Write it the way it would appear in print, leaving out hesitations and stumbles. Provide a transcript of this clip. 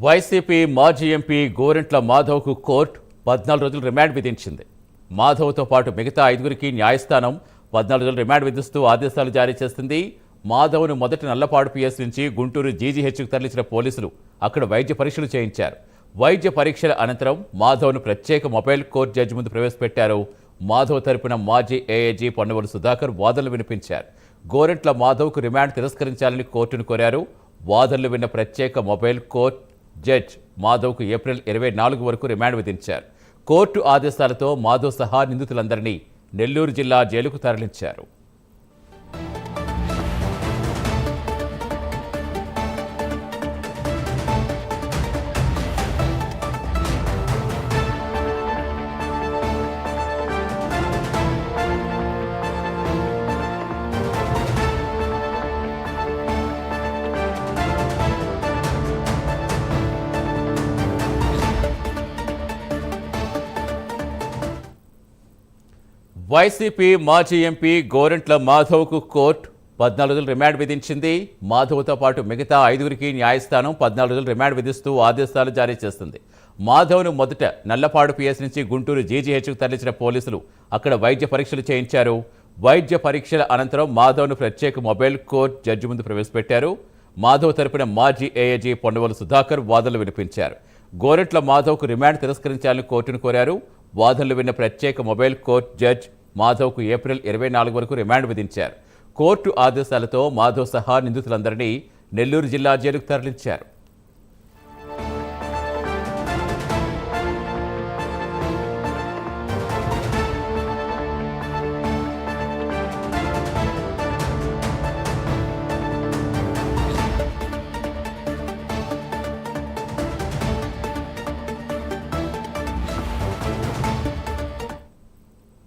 YCP మాజీ MP Gorantla మాధవ్కు court 14 రోజులు remand విధించింది. మాధవ్తో పాటు మిగతా 5గురికి న్యాయస్థానం 14 రోజులు రిమాండ్ విధిస్తూ ఆదేశాలు జారీ చేసింది. మాధవ్ను మొదటి నల్లపాడు పిఎస్ నుంచి గుంటూరు జీజీహెచ్కు తరలించిన పోలీసులు అక్కడ వైద్య పరీక్షలు చేయించారు. వైద్య పరీక్షల అనంతరం మాధవ్ను ప్రత్యేక మొబైల్ కోర్టు జడ్జి ముందు ప్రవేశపెట్టారు. మాధవ్ తరపున మాజీ ఏఏజీ పొన్నవోలు సుధాకర్ వాదనలు వినిపించారు. గోరెంట్ల మాధవ్కు రిమాండ్ తిరస్కరించాలని కోర్టును కోరారు. వాదనలు విన్న ప్రత్యేక మొబైల్ కోర్టు జడ్జ్ మాధవ్కు ఏప్రిల్ 24 వరకు రిమాండ్ విధించారు. కోర్టు ఆదేశాలతో మాధవ్ సహా నిందితులందరినీ నెల్లూరు జిల్లా జైలుకు తరలించారు. వైసీపీ మాజీ ఎంపీ గోరెంట్ల మాధవ్కు కోర్టు 14 రోజులు రిమాండ్ విధించింది. మాధవ్తో పాటు మిగతా 5గురికి న్యాయస్థానం 14 రోజులు రిమాండ్ విధిస్తూ ఆదేశాలు జారీ చేస్తుంది. మాధవ్ను మొదట నల్లపాడు పిఎస్ నుంచి గుంటూరు జీజీహెచ్కు తరలించిన పోలీసులు అక్కడ వైద్య పరీక్షలు చేయించారు. వైద్య పరీక్షల అనంతరం మాధవ్ను ప్రత్యేక మొబైల్ కోర్టు జడ్జి ముందు ప్రవేశపెట్టారు. మాధవ్ తరపున మాజీ ఏఏజీ పొన్నవోలు సుధాకర్ వాదనలు వినిపించారు. గోరెంట్ల మాధవ్కు రిమాండ్ తిరస్కరించాలని కోర్టును కోరారు. వాదనలు విన్న ప్రత్యేక మొబైల్ కోర్టు జడ్జ్ మాధవ్కు ఏప్రిల్ 24 వరకు రిమాండ్ విధించారు. కోర్టు ఆదేశాలతో మాధవ్ సహా నిందితులందరినీ నెల్లూరు జిల్లా జైలుకు తరలించారు.